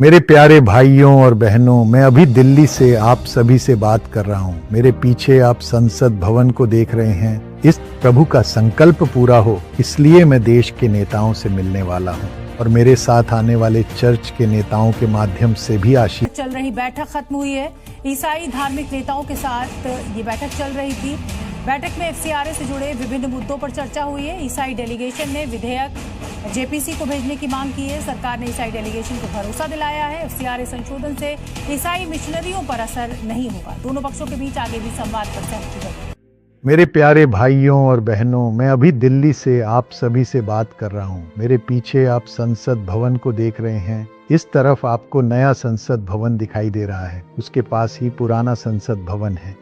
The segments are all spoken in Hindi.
मेरे प्यारे भाइयों और बहनों, मैं अभी दिल्ली से आप सभी से बात कर रहा हूं। मेरे पीछे आप संसद भवन को देख रहे हैं। इस प्रभु का संकल्प पूरा हो, इसलिए मैं देश के नेताओं से मिलने वाला हूं और मेरे साथ आने वाले चर्च के नेताओं के माध्यम से भी आशीष। चल रही बैठक खत्म हुई है। ईसाई धार्मिक नेताओं के साथ ये बैठक चल रही थी। बैठक में FCRA से जुड़े विभिन्न मुद्दों पर चर्चा हुई है। ईसाई डेलीगेशन ने विधेयक JPC को भेजने की मांग की है। सरकार ने ईसाई डेलीगेशन को भरोसा दिलाया है FCRA संशोधन से ईसाई मिशनरियों पर असर नहीं होगा। दोनों पक्षों के बीच आगे भी संवाद पर सहमति बनी। मेरे प्यारे भाइयों और बहनों, मैं अभी दिल्ली से आप सभी से बात कर रहा हूं। मेरे पीछे आप संसद भवन को देख रहे हैं। इस तरफ आपको नया संसद भवन दिखाई दे रहा है, उसके पास ही पुराना संसद भवन है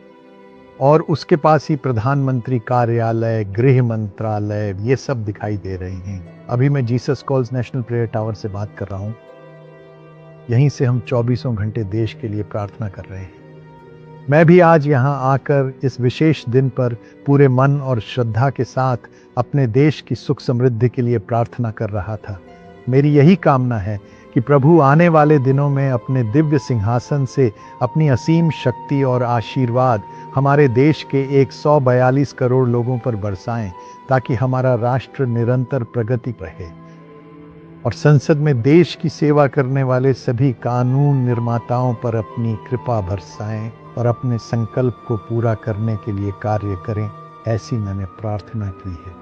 और उसके पास ही प्रधानमंत्री कार्यालय, गृह मंत्रालय, ये सब दिखाई दे रहे हैं। अभी मैं Jesus calls national prayer tower से बात कर रहा हूं। यहीं से हम 24 घंटे देश के लिए प्रार्थना कर रहे हैं। मैं भी आज यहां आकर इस विशेष दिन पर पूरे मन और श्रद्धा के साथ अपने देश की सुख समृद्धि के लिए प्रार्थना कर रहा था। मेरी यही कामना है कि प्रभु आने वाले दिनों में अपने दिव्य सिंहासन से अपनी असीम शक्ति और आशीर्वाद हमारे देश के 142 करोड़ लोगों पर बरसाएं, ताकि हमारा राष्ट्र निरंतर प्रगति रहे और संसद में देश की सेवा करने वाले सभी कानून निर्माताओं पर अपनी कृपा बरसाएं और अपने संकल्प को पूरा करने के लिए कार्य करें। ऐसी मैंने प्रार्थना की है।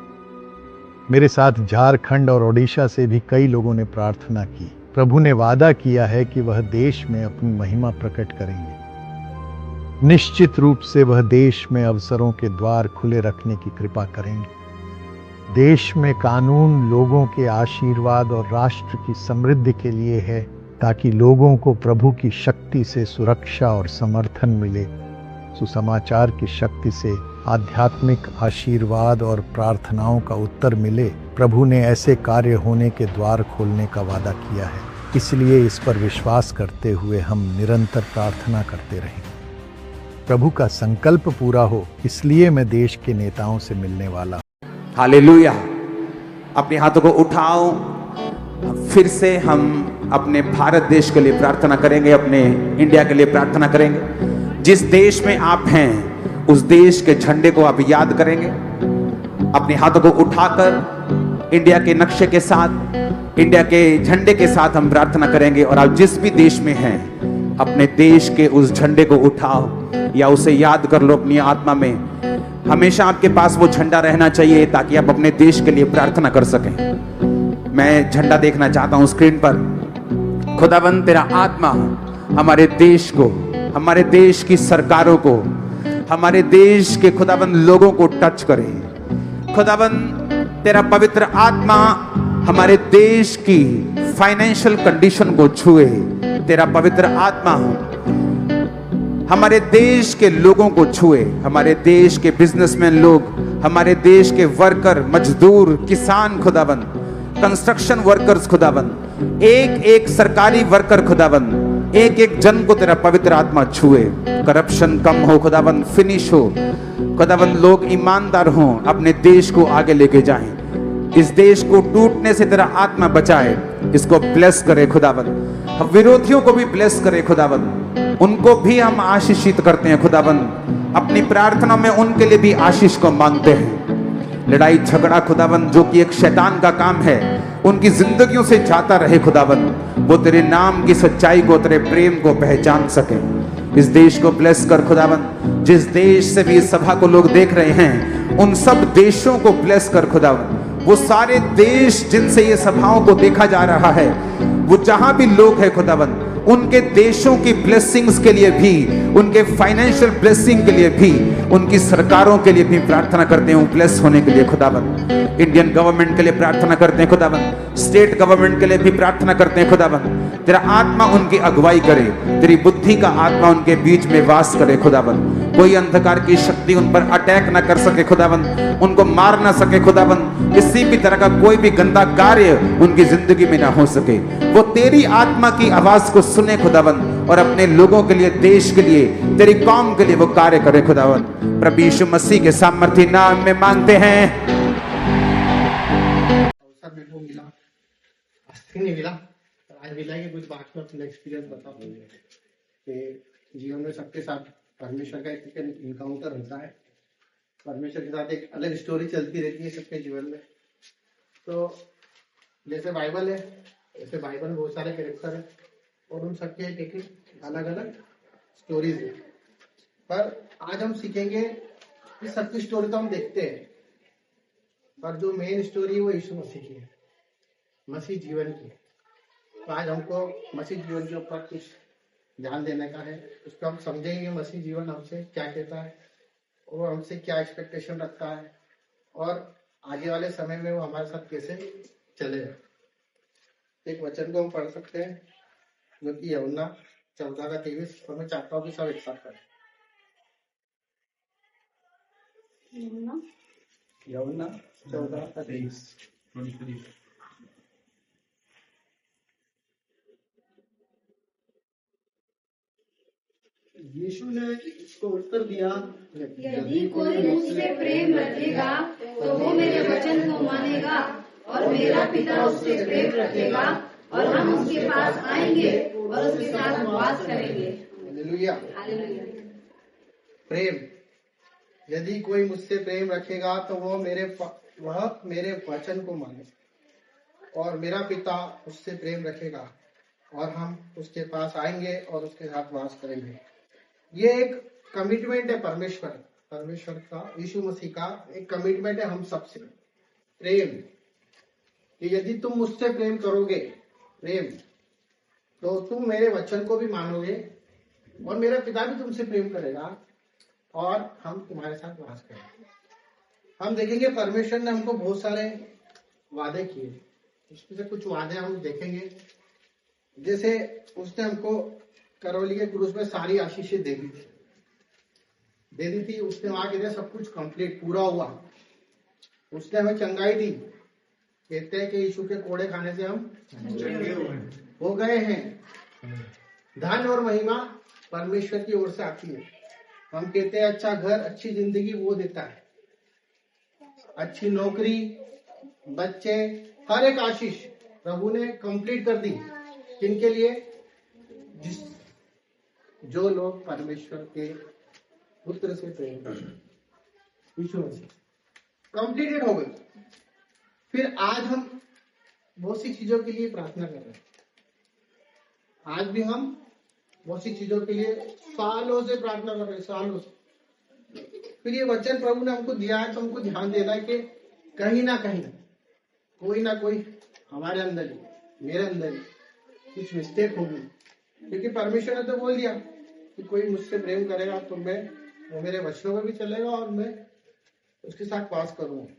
मेरे साथ झारखंड और ओडिशा से भी कई लोगों ने प्रार्थना की। प्रभु ने वादा किया है कि वह देश में अपनी महिमा प्रकट करेंगे। निश्चित रूप से वह देश में अवसरों के द्वार खुले रखने की कृपा करेंगे। देश में कानून लोगों के आशीर्वाद और राष्ट्र की समृद्धि के लिए है, ताकि लोगों को प्रभु की शक्ति से सुरक्षा और समर्थन मिले। सुसमाचार की शक्ति से आध्यात्मिक आशीर्वाद और प्रार्थनाओं का उत्तर मिले। प्रभु ने ऐसे कार्य होने के द्वार खोलने का वादा किया है, इसलिए इस पर विश्वास करते हुए हम निरंतर प्रार्थना करते रहें। प्रभु का संकल्प पूरा हो, इसलिए मैं देश के नेताओं से मिलने वाला हूं। हालेलुया। अपने हाथों को उठाओ। फिर से हम अपने भारत देश के लिए प्रार्थना करेंगे, अपने इंडिया के लिए प्रार्थना करेंगे। जिस देश में आप हैं उस देश के झंडे को आप याद करेंगे। अपने हाथों को उठाकर इंडिया के नक्शे के साथ, इंडिया के झंडे के साथ हम प्रार्थना करेंगे। और आप जिस भी देश में हैं, अपने देश के उस झंडे को उठाओ या उसे याद कर लो अपनी आत्मा में। हमेशा आपके पास वो झंडा रहना चाहिए ताकि आप अपने देश के लिए प्रार्थना कर सकें। मैं झंडा देखना चाहता हूं स्क्रीन पर। खुदावंद तेरा आत्मा हमारे देश को, हमारे देश की सरकारों को, हमारे देश के खुदावंद लोगों को टच करे। खुदावंद तेरा पवित्र आत्मा हमारे देश की फाइनेंशियल कंडीशन को छुए। तेरा पवित्र आत्मा हमारे देश के लोगों को छुए। हमारे देश के बिजनेसमैन लोग, हमारे देश के वर्कर, मजदूर, किसान, खुदाबंद, कंस्ट्रक्शन वर्कर्स, खुदाबंद, एक एक सरकारी वर्कर, खुदाबंद, एक एक जन को तेरा पवित्र आत्मा छुए। करप्शन कम हो खुदाबंद, फिनिश हो खुदाबंद, लोग ईमानदार हों, अपने देश को आगे लेके जाएं। इस देश को टूटने से तेरा आत्मा बचाए। इसको ब्लेस करे खुदाबंद। विरोधियों को भी ब्लेस करे खुदाबंद। उनको भी हम आशीषित करते हैं खुदाबंद। अपनी प्रार्थना में उनके लिए भी आशीष को मांगते हैं। लड़ाई झगड़ा खुदाबंद जो कि एक शैतान का काम है, उनकी जिंदगियों से जाता रहे खुदाबंद। वो तेरे नाम की सच्चाई को, तेरे प्रेम को पहचान सके। इस देश को ब्लेस कर खुदाबंद। जिस देश से भी इस सभा को लोग देख रहे हैं, उन सब देशों को ब्लेस कर खुदाबंद। वो सारे देश जिनसे ये सभाओं को देखा जा रहा है, वो जहां भी लोग हैं खुदाबंद, उनके देशों की ब्लेसिंग्स के लिए भी, उनके फाइनेंशियल ब्लेसिंग के लिए भी, उनकी सरकारों के लिए भी प्रार्थना करते हैं ब्लेस होने के लिए खुदाबंद। इंडियन गवर्नमेंट के लिए प्रार्थना करते हैं खुदाबंद। स्टेट गवर्नमेंट के लिए भी प्रार्थना करते हैं खुदाबंद। तेरा आत्मा उनकी अगुवाई करे, तेरी बुद्धि का आत्मा उनके बीच में वास करे खुदाबंद। कोई अंधकार की शक्ति उन पर अटैक ना कर सके खुदाबंद, उनको मार ना सके खुदाबंद। किसी भी तरह का कोई भी गंदा कार्य उनकी जिंदगी में ना हो सके। वो तेरी आत्मा की आवाज को सुने खुदाबंद और अपने लोगों के लिए, देश के लिए तेरी कौम के लिए वो कार्य करे खुदावंद। प्रभु यीशु मसीह के सामर्थ्य नाम में मांगते हैं। अवसर मेरे को मिला, आज नहीं मिला, आज मिला कि कुछ बात में अपना एक्सपीरियंस बता कि जीवन में सबके साथ परमेश्वर का एक इनकाउंटर होता है, परमेश्वर के साथ एक अलग स्टोरी चलती रहती है सबके जीवन में। तो जैसे बाइबल है, ऐसे बाइबल में बहुत सारे कैरेक्टर है और उन सबके एक अलग अलग स्टोरीज है। पर आज हम सीखेंगे कि सबकी स्टोरी तो हम देखते हैं, पर जो मेन स्टोरी है वो यीशु मसीह की है, मसीह जीवन की। तो आज हमको मसीह जीवन के ऊपर कुछ ध्यान देने का है, उसको हम समझेंगे मसीह जीवन हमसे क्या कहता है, वो हमसे क्या एक्सपेक्टेशन रखता है और आगे वाले समय में वो हमारे साथ कैसे चलेगा। एक वचन को हम पढ़ सकते हैं जो कि यूहन्ना 14:23, और मैं चाहता हूँ कि सब एक साथ करें। यूहन्ना 14:23। यीशु ने उसको उत्तर दिया, यदि कोई मुझसे प्रेम रखेगा तो वो मेरे वचन को मानेगा और मेरा पिता उससे प्रेम रखेगा और हम उसके पास आएंगे और उसके साथ वास करेंगे। हालेलुया। प्रेम, यदि कोई मुझसे प्रेम रखेगा तो वह मेरे वचन को मानेगा और मेरा पिता उससे प्रेम रखेगा और हम उसके पास आएंगे और उसके साथ वास करेंगे। ये एक कमिटमेंट है परमेश्वर का, यीशु मसीह का एक कमिटमेंट है हम सबसे। प्रेम कि यदि तुम मुझसे प्रेम करोगे, प्रेम तो तुम मेरे वचन को भी मानोगे और मेरा पिता भी तुमसे प्रेम करेगा और हम तुम्हारे साथ वास करेंगे। हम देखेंगे परमेश्वर ने हमको बहुत सारे वादे किए, उसमें से कुछ वादे हम देखेंगे। जैसे उसने हमको करौली के क्रूस में सारी आशीषें दे दी थी। उसने वहां कहते सब कुछ कंप्लीट पूरा हुआ। उसने हमें चंगाई दी, कहते हैं कि यीशु के कोड़े खाने से हम हो गए हैं। धन और महिमा परमेश्वर की ओर से आती है। हम कहते हैं अच्छा घर, अच्छी जिंदगी वो देता है, अच्छी नौकरी, बच्चे, हर एक आशीष प्रभु ने कंप्लीट कर दी। किनके लिए? जो लोग परमेश्वर के पुत्र से प्रेम करते, यीशु मसीह कंप्लीटेड हो गई। फिर आज हम बहुत सी चीजों के लिए प्रार्थना कर रहे हैं। आज भी हम बहुत सी चीजों के लिए सालों से प्रार्थना कर रहे हैं, सालों से। फिर ये वचन प्रभु ने हमको दिया है तो हमको ध्यान देना है कि कहीं ना कोई हमारे अंदर ही, मेरे अंदर ही कुछ मिस्टेक होगी। क्योंकि परमेश्वर ने तो बोल दिया कि कोई मुझसे प्रेम करेगा तो वो मेरे वचनों में भी चलेगा और मैं उसके साथ वास करूंगा।